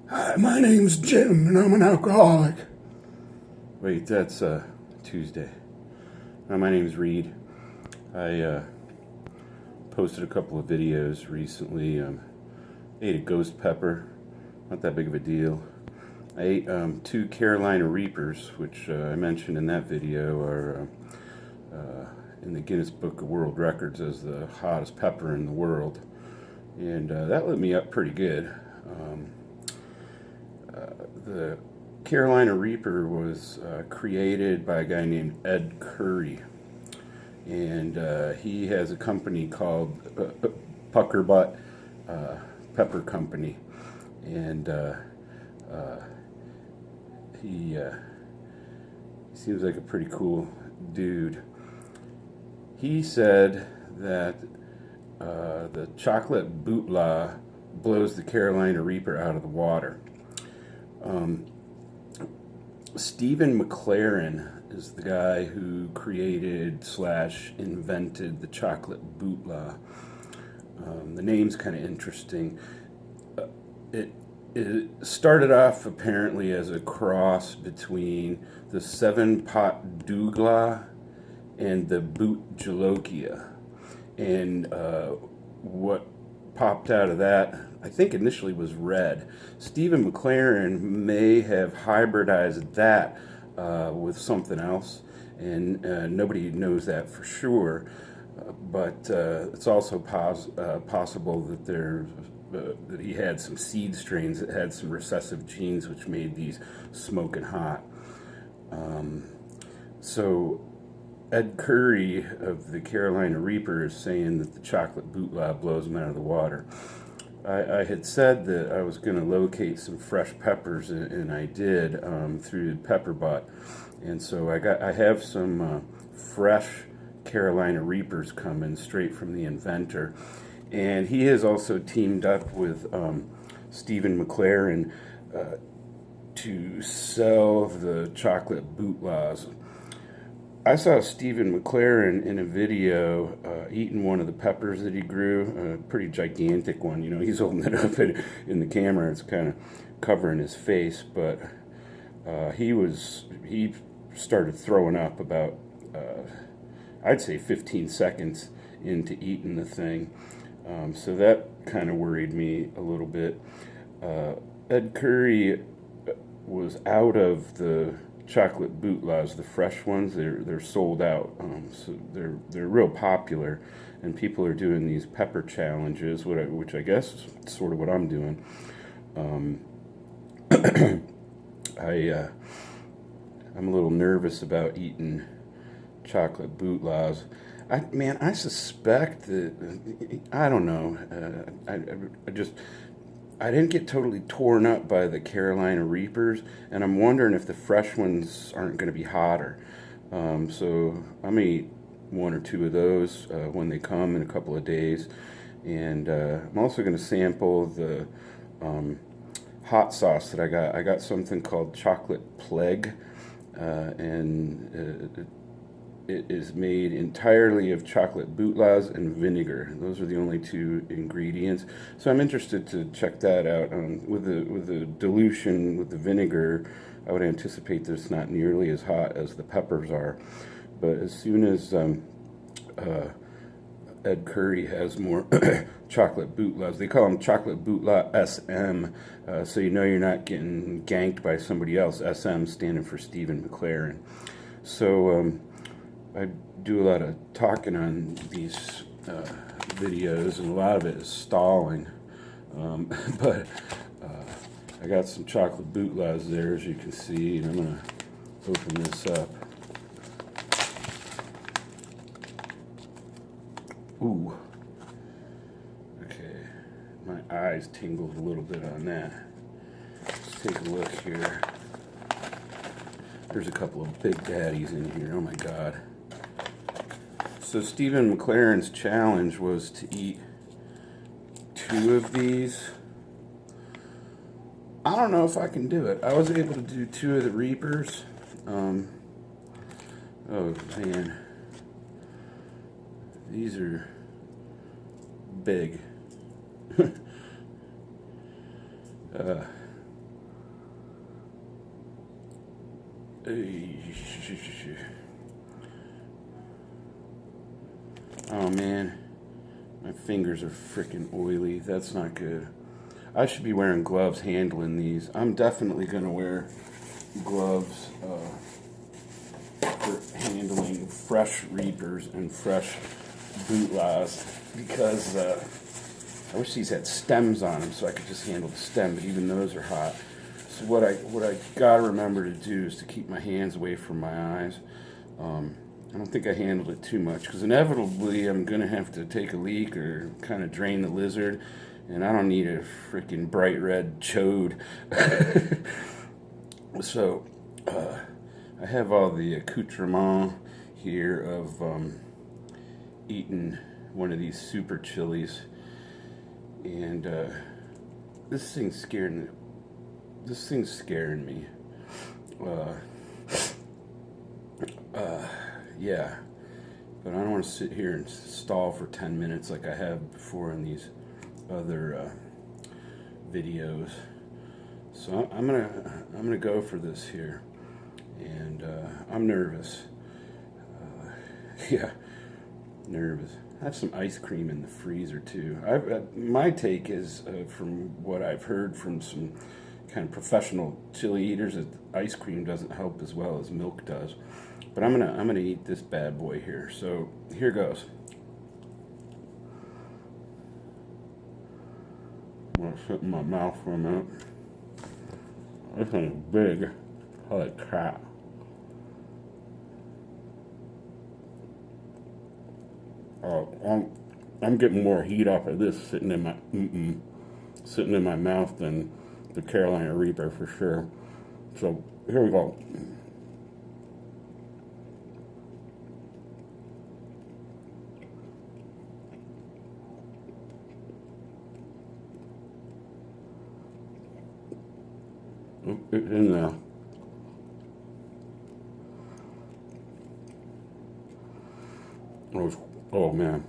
Hi, my name's Jim, and I'm an alcoholic. Wait, that's Tuesday. My name's Reed. I posted a couple of videos recently. Ate a ghost pepper, not that big of a deal. I ate 2 Carolina Reapers, which I mentioned in that video are in the Guinness Book of World Records as the hottest pepper in the world. And that lit me up pretty good. The Carolina Reaper was created by a guy named Ed Curry, and he has a company called Pucker Butt Pepper Company, and he seems like a pretty cool dude. He said that the chocolate bootlaw blows the Carolina Reaper out of the water. Stephen McLaren is the guy who created / invented the chocolate bootlaw. The name's kind of interesting. It started off apparently as a cross between the 7-pot douglas and the boot jalokia. And what popped out of that, I think initially was red. Stephen McLaren may have hybridized that with something else, and nobody knows that for sure. But it's also possible that that he had some seed strains that had some recessive genes, which made these smoking hot. So Ed Curry of the Carolina Reaper is saying that the chocolate bootlaw blows him out of the water. I had said that I was going to locate some fresh peppers, and I did through Pepper Butt, and so I have some fresh Carolina Reapers coming straight from the inventor, and he has also teamed up with Stephen McLaren to sell the chocolate bootlaws. I saw Stephen McLaren in a video eating one of the peppers that he grew, a pretty gigantic one. You know, he's holding it up in the camera. It's kind of covering his face, but he started throwing up about, I'd say 15 seconds into eating the thing. So that kind of worried me a little bit. Ed Curry was out of the chocolate bootlaws, the fresh ones. They're sold out, so they're real popular, and people are doing these pepper challenges, which I guess is sort of what I'm doing. I'm a little nervous about eating chocolate bootlaws. I suspect that, I don't know. I didn't get totally torn up by the Carolina Reapers, and I'm wondering if the fresh ones aren't going to be hotter. So I'm going to eat 1 or 2 of those when they come in a couple of days. And I'm also going to sample the hot sauce that I got. I got something called Chocolate Plague, and it is made entirely of chocolate bootlaws and vinegar. Those are the only 2 ingredients. So I'm interested to check that out. With the dilution with the vinegar, I would anticipate that it's not nearly as hot as the peppers are. But as soon as Ed Curry has more chocolate bootlaws, they call them chocolate bootlaw SM, so you know you're not getting ganked by somebody else. SM standing for Stephen McLaren. So I do a lot of talking on these videos, and a lot of it is stalling. But I got some chocolate bootlaws there, as you can see, and I'm going to open this up. Ooh. Okay. My eyes tingled a little bit on that. Let's take a look here. There's a couple of big daddies in here. Oh my God. So Stephen McLaren's challenge was to eat 2 of these. I don't know if I can do it. I was able to do 2 of the Reapers. Oh man, these are big. Oh man, my fingers are freaking oily. That's not good. I should be wearing gloves handling these. I'm definitely gonna wear gloves for handling fresh reapers and fresh bootlaws because I wish these had stems on them so I could just handle the stem, but even those are hot. So what I gotta remember to do is to keep my hands away from my eyes. I don't think I handled it too much because inevitably I'm gonna have to take a leak or kind of drain the lizard, and I don't need a freaking bright red chode. So I have all the accoutrement here of eating one of these super chilies, and this thing's scaring me. Yeah, but I don't want to sit here and stall for 10 minutes like I have before in these other videos. So I'm gonna go for this here, and I'm nervous. Yeah, nervous. I have some ice cream in the freezer too. My take is, from what I've heard from some kind of professional chili eaters, that ice cream doesn't help as well as milk does. But I'm gonna eat this bad boy here. So here goes. I'm gonna sit in my mouth for a minute. This thing's big. Holy crap. I'm getting more heat off of this sitting in my mouth than the Carolina Reaper for sure. So here we go. It's in there. Oh man,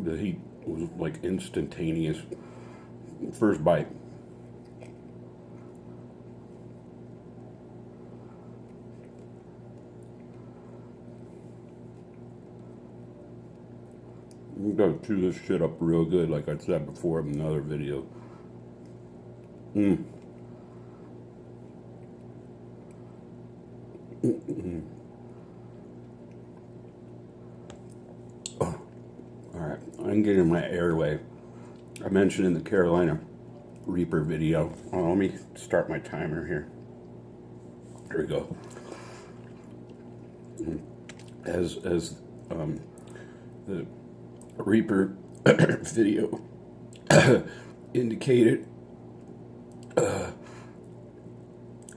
the heat was like instantaneous. First bite. You gotta chew this shit up real good, like I said before in another video. Oh, all right, I'm getting my airway. I mentioned in the Carolina Reaper video. Oh, let me start my timer here. Here we go. As the Reaper video indicated,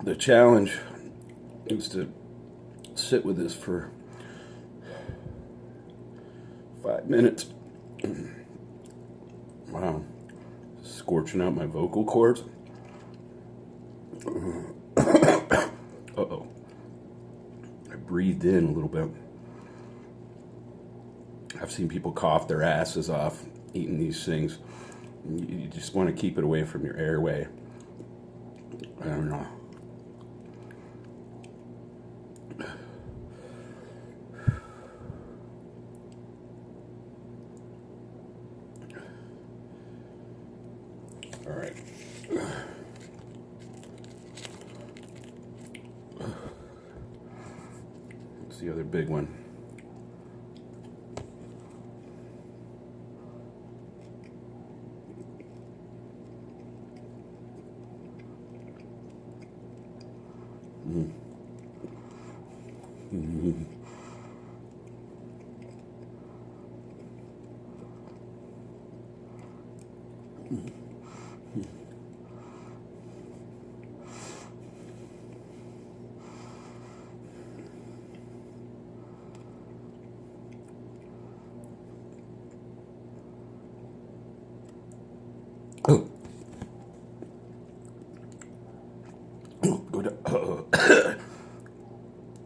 the challenge is to sit with this for 5 minutes. Wow, scorching out my vocal cords. Uh-oh. I breathed in a little bit. I've seen people cough their asses off eating these things. You just want to keep it away from your airway. I don't know. All right. What's the other big one? Oh. Go down.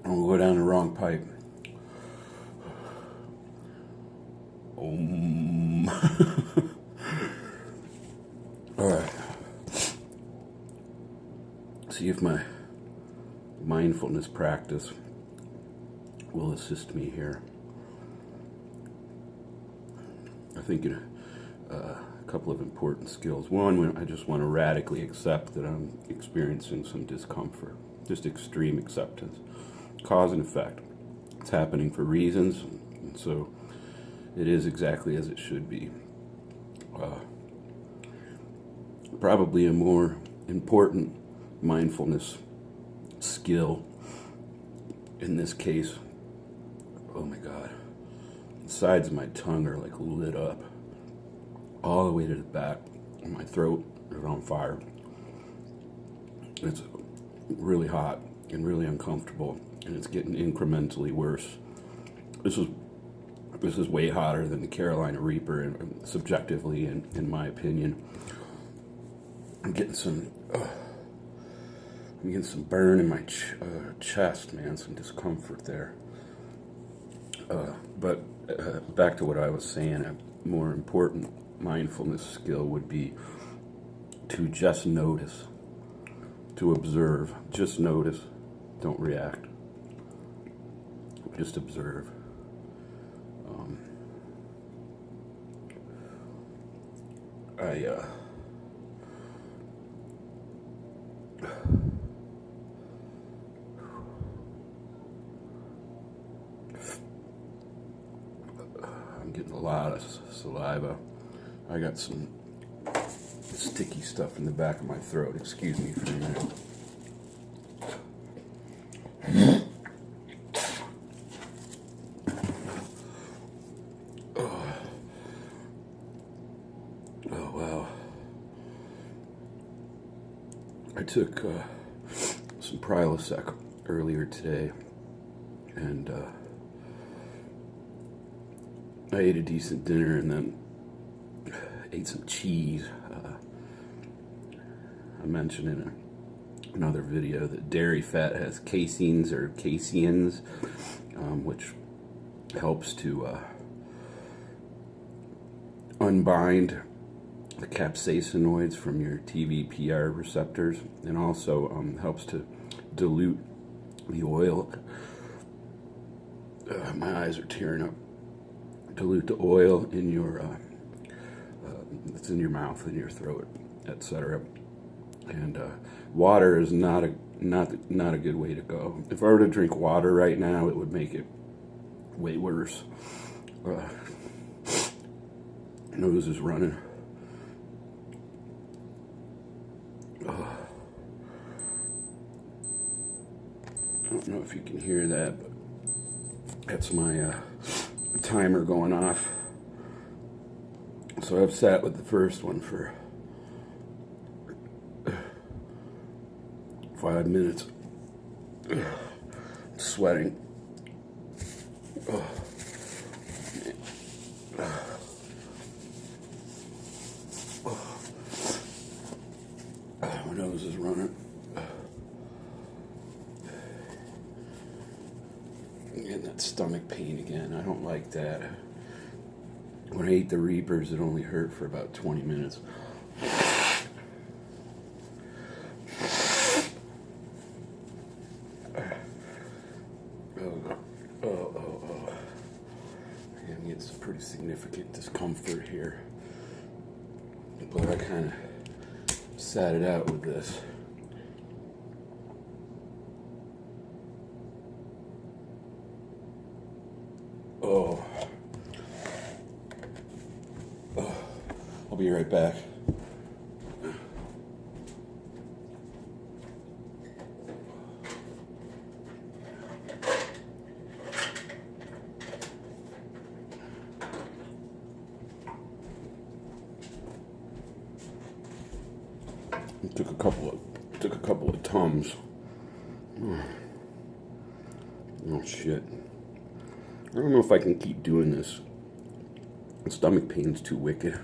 I'll go down the wrong pipe. All right. See if my mindfulness practice will assist me here. I think a couple of important skills. One, I just want to radically accept that I'm experiencing some discomfort, just extreme acceptance. Cause and effect. It's happening for reasons, and so it is exactly as it should be. Probably a more important mindfulness skill in this case. Oh my God. The sides of my tongue are like lit up all the way to the back, and my throat is on fire. It's really hot and really uncomfortable, and it's getting incrementally worse. This is way hotter than the Carolina Reaper, and subjectively, in my opinion. I'm getting some burn in my chest, man. Some discomfort there. But back to what I was saying, a more important mindfulness skill would be to just notice, to observe. Just notice. Don't react. Just observe. I'm getting a lot of saliva. I got some sticky stuff in the back of my throat. Excuse me for a minute. Oh, wow. I took some Prilosec earlier today, and I ate a decent dinner and then ate some cheese. I mentioned in another video that dairy fat has caseins or caseins, which helps to unbind the capsaicinoids from your TVPR receptors, and also helps to dilute the oil. My eyes are tearing up. Dilute the oil in your it's in your mouth, in your throat, etc. And water is not a good way to go. If I were to drink water right now, it would make it way worse. Nose is running. I don't know if you can hear that, but that's my timer going off. So I've sat with the first one for 5 minutes. I'm sweating. My nose is running. Getting that stomach pain again. I don't like that. When I ate the Reapers, it only hurt for about 20 minutes. I'm getting some pretty significant discomfort here. But I kind of sat it out with this. I'll be right back. Took a couple of Tums. Oh shit. I don't know if I can keep doing this. The stomach pain's too wicked.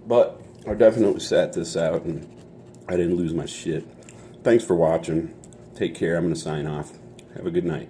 But I definitely sat this out and I didn't lose my shit. Thanks for watching. Take care. I'm going to sign off. Have a good night.